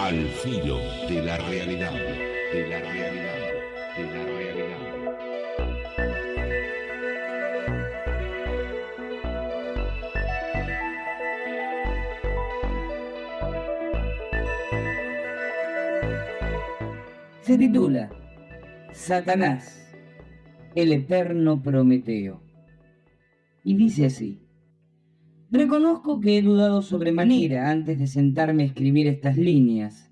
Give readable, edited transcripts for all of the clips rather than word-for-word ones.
Al filo de la realidad, de la realidad, de la realidad. Se titula Satanás, el eterno Prometeo. Y dice así: reconozco que he dudado sobremanera antes de sentarme a escribir estas líneas,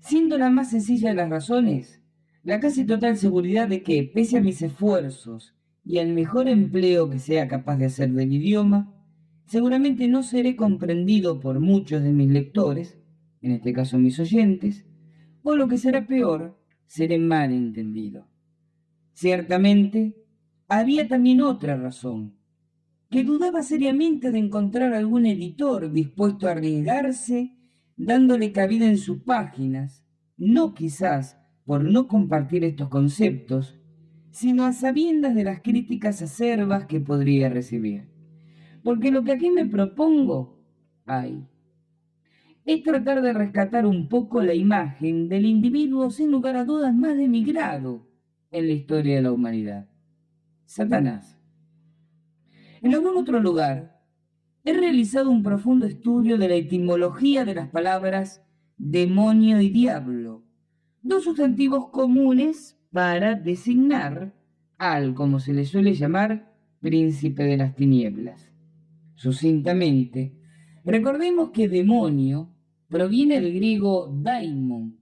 siendo la más sencilla de las razones la casi total seguridad de que, pese a mis esfuerzos y al mejor empleo que sea capaz de hacer del idioma, seguramente no seré comprendido por muchos de mis lectores, en este caso mis oyentes, o lo que será peor, seré mal entendido. Ciertamente, había también otra razón, que dudaba seriamente de encontrar algún editor dispuesto a arriesgarse, dándole cabida en sus páginas, no quizás por no compartir estos conceptos, sino a sabiendas de las críticas acerbas que podría recibir. Porque lo que aquí me propongo, es tratar de rescatar un poco la imagen del individuo sin lugar a dudas más denigrado en la historia de la humanidad: Satanás. En algún otro lugar, he realizado un profundo estudio de la etimología de las palabras demonio y diablo, dos sustantivos comunes para designar al, como se le suele llamar, príncipe de las tinieblas. Sucintamente, recordemos que demonio proviene del griego daimon,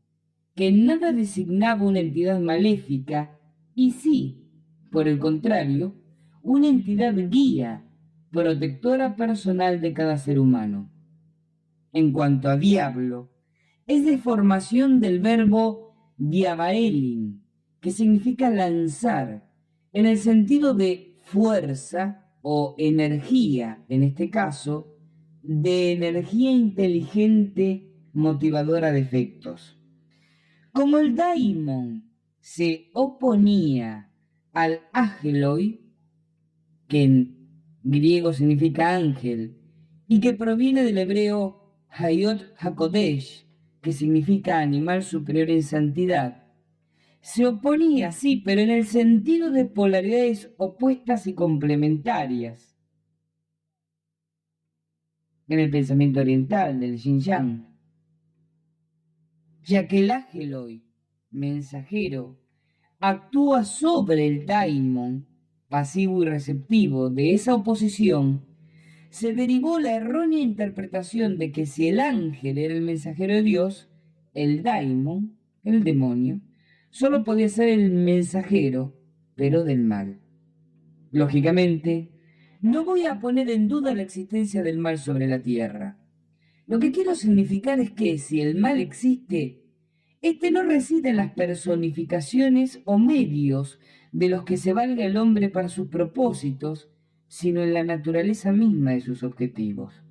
que en nada designaba una entidad maléfica, y sí, por el contrario, una entidad guía, protectora personal de cada ser humano. En cuanto a diablo, es deformación del verbo diabaelin, que significa lanzar, en el sentido de fuerza o energía, en este caso, de energía inteligente motivadora de efectos. Como el daimon se oponía al ágeloi, que en griego significa ángel, y que proviene del hebreo Hayot HaKodesh, que significa animal superior en santidad, se oponía, sí, pero en el sentido de polaridades opuestas y complementarias, en el pensamiento oriental del Yin-Yang, ya que el ágeloi, mensajero, actúa sobre el daimon, pasivo y receptivo de esa oposición, se derivó la errónea interpretación de que si el ángel era el mensajero de Dios, el daimon, el demonio, solo podía ser el mensajero, pero del mal. Lógicamente, no voy a poner en duda la existencia del mal sobre la tierra. Lo que quiero significar es que, si el mal existe, este no reside en las personificaciones o medios de los que se valga el hombre para sus propósitos, sino en la naturaleza misma de sus objetivos.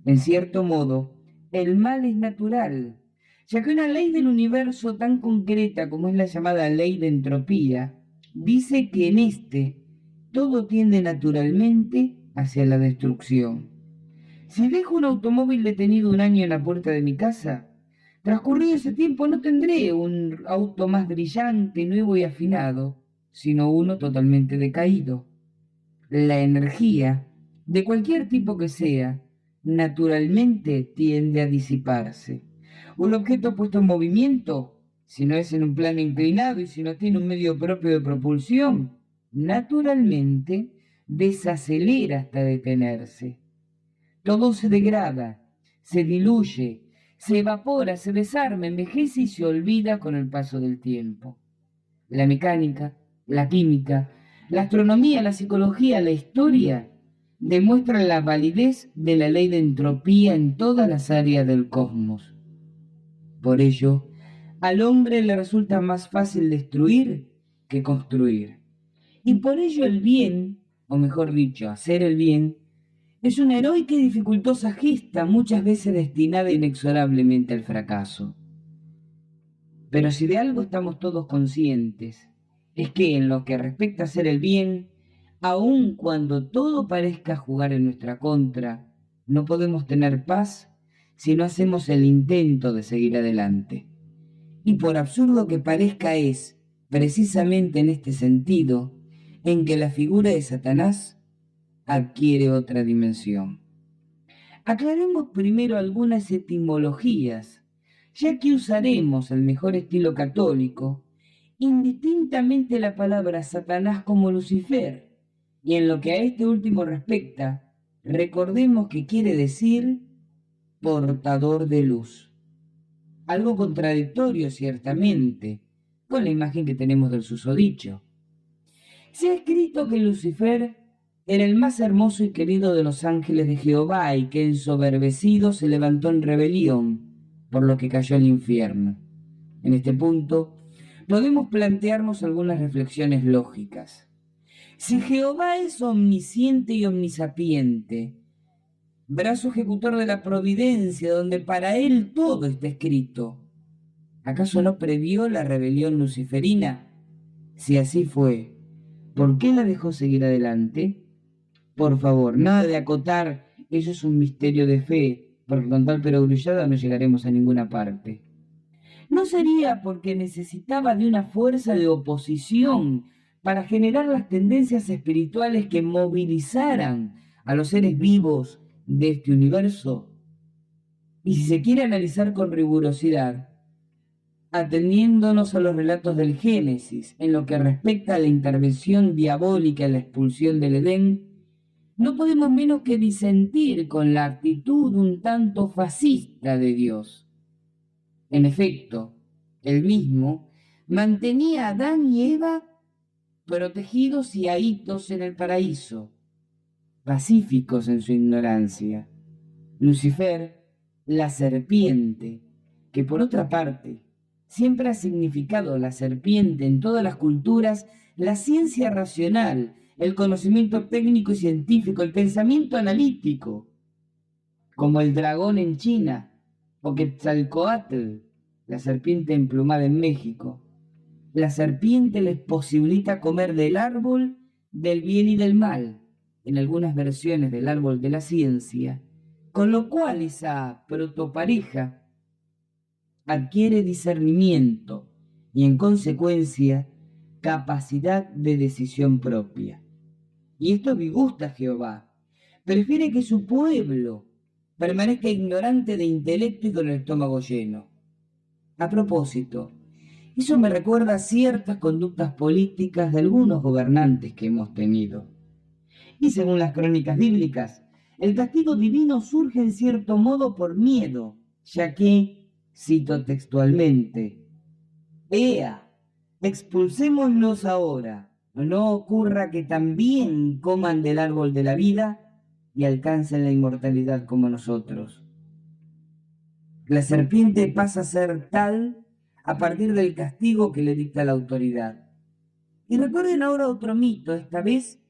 En cierto modo, el mal es natural, ya que una ley del universo tan concreta como es la llamada ley de entropía, dice que en este todo tiende naturalmente hacia la destrucción. Si dejo un automóvil detenido un año en la puerta de mi casa, transcurrido ese tiempo no tendré un auto más brillante, nuevo y afinado, sino uno totalmente decaído. La energía, de cualquier tipo que sea, naturalmente tiende a disiparse. Un objeto puesto en movimiento, si no es en un plano inclinado y si no tiene un medio propio de propulsión, naturalmente desacelera hasta detenerse. Todo se degrada, se diluye, se evapora, se desarma, envejece y se olvida con el paso del tiempo. La mecánica, la química, la astronomía, la psicología, la historia demuestran la validez de la ley de entropía en todas las áreas del cosmos. Por ello, al hombre le resulta más fácil destruir que construir. Y por ello el bien, o mejor dicho, hacer el bien, es una heroica y dificultosa gesta, muchas veces destinada inexorablemente al fracaso. Pero si de algo estamos todos conscientes, es que en lo que respecta a hacer el bien, aun cuando todo parezca jugar en nuestra contra, no podemos tener paz si no hacemos el intento de seguir adelante. Y por absurdo que parezca, es precisamente en este sentido en que la figura de Satanás adquiere otra dimensión. Aclaremos primero algunas etimologías, ya que usaremos el mejor estilo católico, indistintamente la palabra Satanás como Lucifer, y en lo que a este último respecta, recordemos que quiere decir portador de luz. Algo contradictorio, ciertamente, con la imagen que tenemos del susodicho. Se ha escrito que Lucifer era el más hermoso y querido de los ángeles de Jehová y que ensoberbecido se levantó en rebelión, por lo que cayó al infierno. En este punto, podemos plantearnos algunas reflexiones lógicas. Si Jehová es omnisciente y omnisapiente, brazo ejecutor de la providencia, donde para él todo está escrito, ¿acaso no previó la rebelión luciferina? Si así fue, ¿por qué la dejó seguir adelante? Por favor, nada de acotar, eso es un misterio de fe, porque con tal perogrullada no llegaremos a ninguna parte. ¿No sería porque necesitaba de una fuerza de oposición para generar las tendencias espirituales que movilizaran a los seres vivos de este universo? Y si se quiere analizar con rigurosidad, atendiéndonos a los relatos del Génesis en lo que respecta a la intervención diabólica en la expulsión del Edén, no podemos menos que disentir con la actitud un tanto fascista de Dios. En efecto, él mismo mantenía a Adán y Eva protegidos y ahitos en el paraíso, pacíficos en su ignorancia. Lucifer, la serpiente, que por otra parte siempre ha significado la serpiente en todas las culturas, la ciencia racional, el conocimiento técnico y científico, el pensamiento analítico, como el dragón en China o Quetzalcóatl, la serpiente emplumada en México. La serpiente les posibilita comer del árbol del bien y del mal, en algunas versiones del árbol de la ciencia, con lo cual esa protopareja adquiere discernimiento y en consecuencia capacidad de decisión propia. Y esto disgusta a Jehová. Prefiere que su pueblo permanezca ignorante de intelecto y con el estómago lleno. A propósito, eso me recuerda a ciertas conductas políticas de algunos gobernantes que hemos tenido. Y según las crónicas bíblicas, el castigo divino surge en cierto modo por miedo, ya que, cito textualmente, «Ea, expulsémoslos ahora, no ocurra que también coman del árbol de la vida y alcancen la inmortalidad como nosotros». La serpiente pasa a ser tal a partir del castigo que le dicta la autoridad. Y recuerden ahora otro mito, esta vez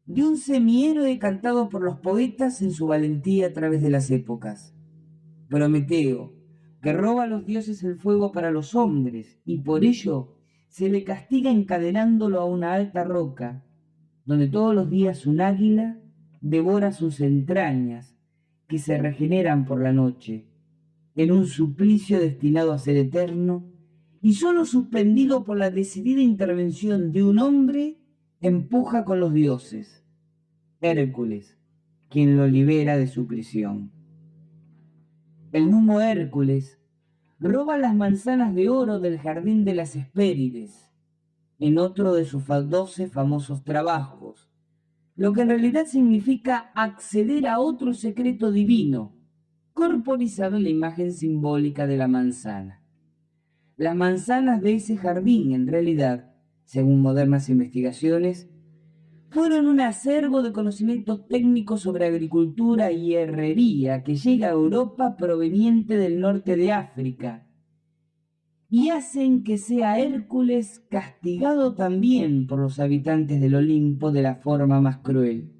de un semihéroe cantado por los poetas en su valentía a través de las épocas. Prometeo, que roba a los dioses el fuego para los hombres, y por ello se le castiga encadenándolo a una alta roca, donde todos los días un águila devora sus entrañas, que se regeneran por la noche, en un suplicio destinado a ser eterno, y solo suspendido por la decidida intervención de un hombre, empuja con los dioses, Hércules, quien lo libera de su prisión. El mismo Hércules roba las manzanas de oro del jardín de las Hespérides, en otro de sus 12 famosos trabajos, lo que en realidad significa acceder a otro secreto divino, corporizado en la imagen simbólica de la manzana. Las manzanas de ese jardín, en realidad, según modernas investigaciones, fueron un acervo de conocimientos técnicos sobre agricultura y herrería que llega a Europa proveniente del norte de África y hacen que sea Hércules castigado también por los habitantes del Olimpo de la forma más cruel.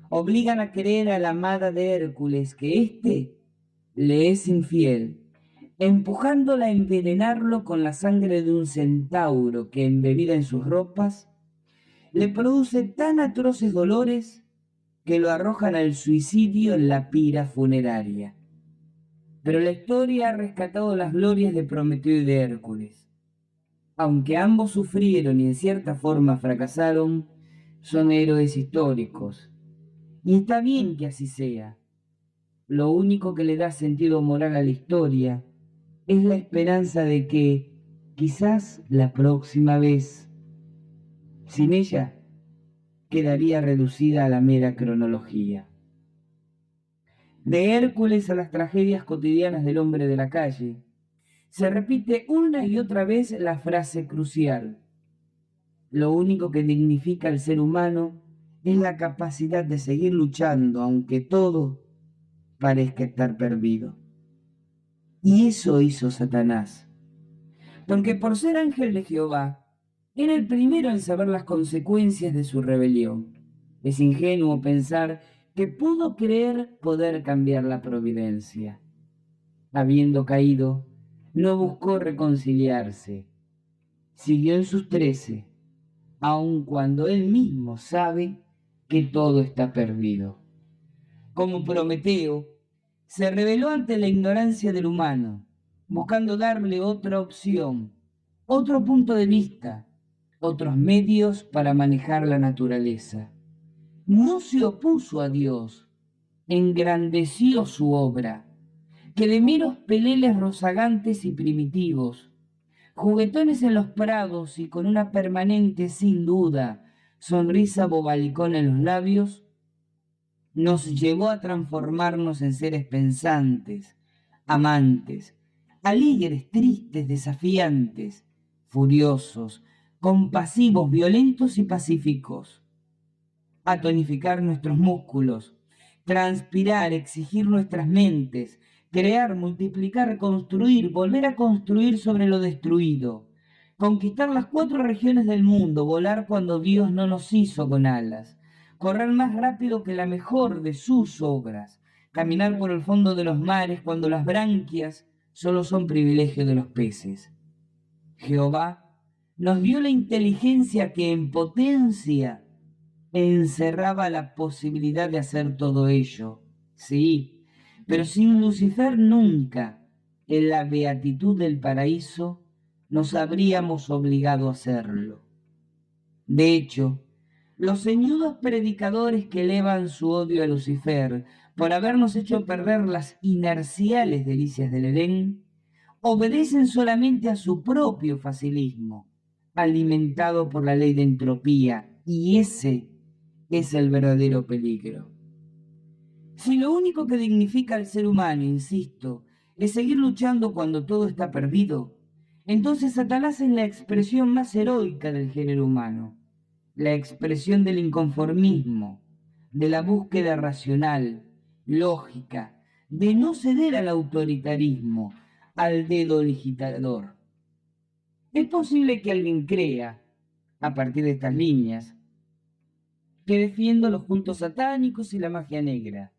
Obligan a creer a la amada de Hércules que éste le es infiel, empujándola a envenenarlo con la sangre de un centauro que, embebida en sus ropas, le produce tan atroces dolores que lo arrojan al suicidio en la pira funeraria. pero la historia ha rescatado las glorias de Prometeo y de Hércules. Aunque ambos sufrieron y en cierta forma fracasaron, son héroes históricos. Y está bien que así sea. Lo único que le da sentido moral a la historia es la esperanza de que quizás la próxima vez, sin ella, quedaría reducida a la mera cronología. De Hércules a las tragedias cotidianas del hombre de la calle, se repite una y otra vez la frase crucial: lo único que dignifica al ser humano es la capacidad de seguir luchando aunque todo parezca estar perdido. Y eso hizo Satanás, porque por ser ángel de Jehová, era el primero en saber las consecuencias de su rebelión. Es ingenuo pensar que pudo creer poder cambiar la providencia. Habiendo caído, no buscó reconciliarse. Siguió en sus 13, aun cuando él mismo sabe que todo está perdido. Como Prometeo, se rebeló ante la ignorancia del humano, buscando darle otra opción, otro punto de vista, otros medios para manejar la naturaleza. No se opuso a Dios, engrandeció su obra, que de meros peleles rozagantes y primitivos, juguetones en los prados y con una permanente, sin duda, sonrisa bobalicona en los labios, nos llevó a transformarnos en seres pensantes, amantes, alegres, tristes, desafiantes, furiosos, compasivos, violentos y pacíficos, a tonificar nuestros músculos, transpirar, exigir nuestras mentes, crear, multiplicar, construir, volver a construir sobre lo destruido, conquistar las 4 regiones del mundo, volar cuando Dios no nos hizo con alas, correr más rápido que la mejor de sus obras, caminar por el fondo de los mares cuando las branquias solo son privilegio de los peces. Jehová nos dio la inteligencia que en potencia encerraba la posibilidad de hacer todo ello, sí, pero sin Lucifer nunca, en la beatitud del paraíso, nos habríamos obligado a hacerlo. De hecho, los ceñudos predicadores que elevan su odio a Lucifer por habernos hecho perder las inerciales delicias del Edén, obedecen solamente a su propio facilismo, alimentado por la ley de entropía, y ese es el verdadero peligro. Si lo único que dignifica al ser humano, insisto, es seguir luchando cuando todo está perdido, entonces Satanás es la expresión más heroica del género humano, la expresión del inconformismo, de la búsqueda racional, lógica, de no ceder al autoritarismo, al dedo legislador. Es posible que alguien crea, a partir de estas líneas, que defiendo los cultos satánicos y la magia negra.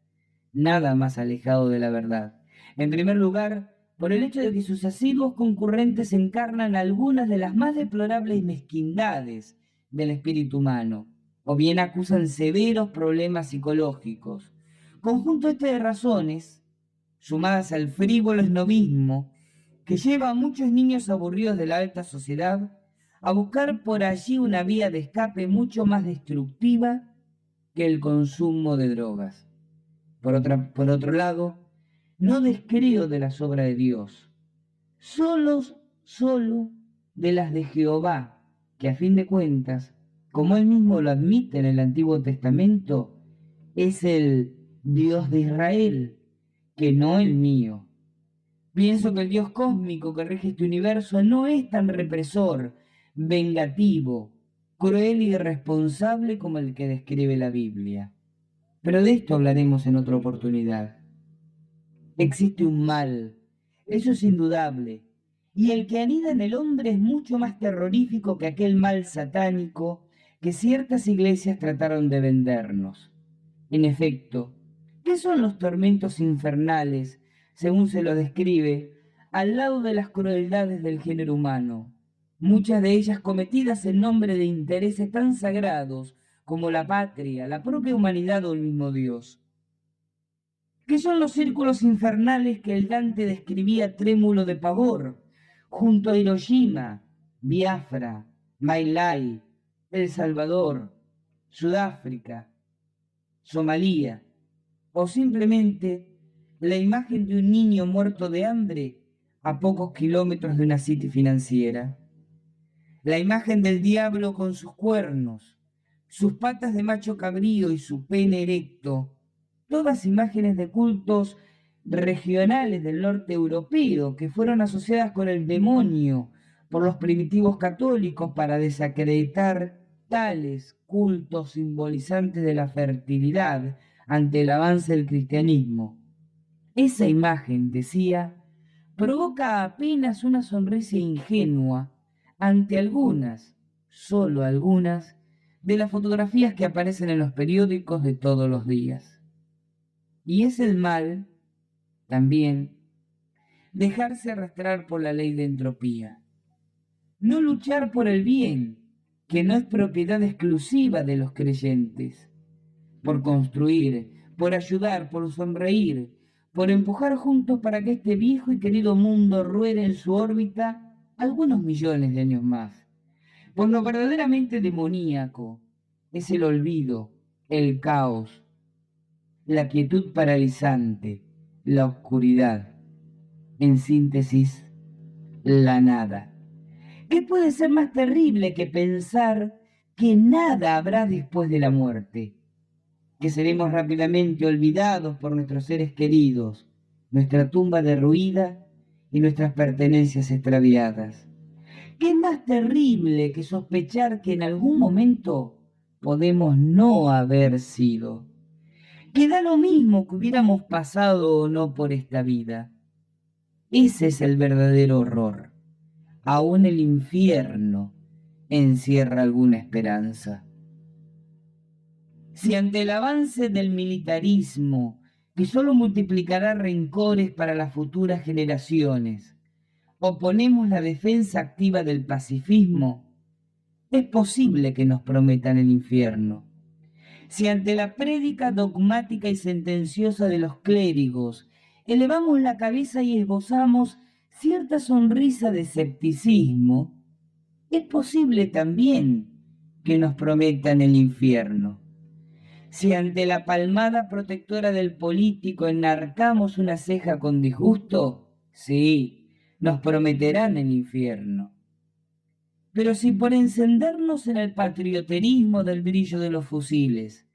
Nada más alejado de la verdad. En primer lugar, por el hecho de que sus asiduos concurrentes encarnan algunas de las más deplorables mezquindades del espíritu humano, o bien acusan severos problemas psicológicos. Conjunto este de razones, sumadas al frívolo esnovismo, que lleva a muchos niños aburridos de la alta sociedad a buscar por allí una vía de escape mucho más destructiva que el consumo de drogas. Por otro lado, no descreo de las obras de Dios, solo de las de Jehová, que a fin de cuentas, como él mismo lo admite en el Antiguo Testamento, es el Dios de Israel, que no el mío. Pienso que el Dios cósmico que rige este universo no es tan represor, vengativo, cruel y irresponsable como el que describe la Biblia. Pero de esto hablaremos en otra oportunidad. Existe un mal, eso es indudable, y el que anida en el hombre es mucho más terrorífico que aquel mal satánico que ciertas iglesias trataron de vendernos. En efecto, ¿qué son los tormentos infernales, según se lo describe, al lado de las crueldades del género humano? Muchas de ellas cometidas en nombre de intereses tan sagrados como la patria, la propia humanidad o el mismo Dios. que son los círculos infernales que el Dante describía trémulo de pavor, junto a Hiroshima, Biafra, My Lai, El Salvador, Sudáfrica, Somalia, o simplemente la imagen de un niño muerto de hambre a pocos kilómetros de una city financiera. La imagen del diablo con sus cuernos, sus patas de macho cabrío y su pene erecto, todas imágenes de cultos regionales del norte europeo que fueron asociadas con el demonio por los primitivos católicos para desacreditar tales cultos simbolizantes de la fertilidad ante el avance del cristianismo. Esa imagen, decía, provoca apenas una sonrisa ingenua ante algunas, solo algunas, de las fotografías que aparecen en los periódicos de todos los días. Y es el mal, también, dejarse arrastrar por la ley de entropía. No luchar por el bien, que no es propiedad exclusiva de los creyentes. Por construir, por ayudar, por sonreír, por empujar juntos para que este viejo y querido mundo ruede en su órbita algunos millones de años más. Pues lo verdaderamente demoníaco es el olvido, el caos, la quietud paralizante, la oscuridad, en síntesis, la nada. ¿Qué puede ser más terrible que pensar que nada habrá después de la muerte? Que seremos rápidamente olvidados por nuestros seres queridos, nuestra tumba derruida y nuestras pertenencias extraviadas. ¿Qué es más terrible que sospechar que en algún momento podemos no haber sido? Que da lo mismo que hubiéramos pasado o no por esta vida. Ese es el verdadero horror. Aún el infierno encierra alguna esperanza. Si ante el avance del militarismo, que solo multiplicará rencores para las futuras generaciones, oponemos la defensa activa del pacifismo, es posible que nos prometan el infierno. Si ante la prédica dogmática y sentenciosa de los clérigos elevamos la cabeza y esbozamos cierta sonrisa de escepticismo, es posible también que nos prometan el infierno. Si ante la palmada protectora del político enarcamos una ceja con disgusto, sí, nos prometerán el infierno. Pero si por encendernos en el patrioterismo del brillo de los fusiles,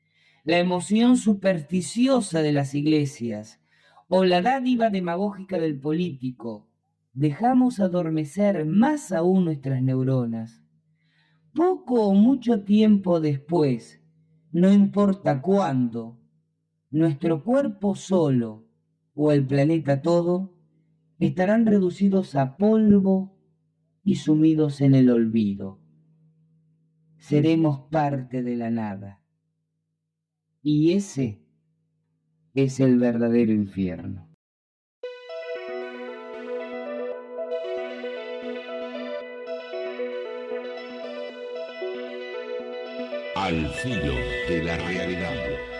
la emoción supersticiosa de las iglesias o la dádiva demagógica del político, dejamos adormecer más aún nuestras neuronas, poco o mucho tiempo después, no importa cuándo, nuestro cuerpo solo o el planeta todo estarán reducidos a polvo y sumidos en el olvido. Seremos parte de la nada. Y ese es el verdadero infierno. Al filo de la realidad.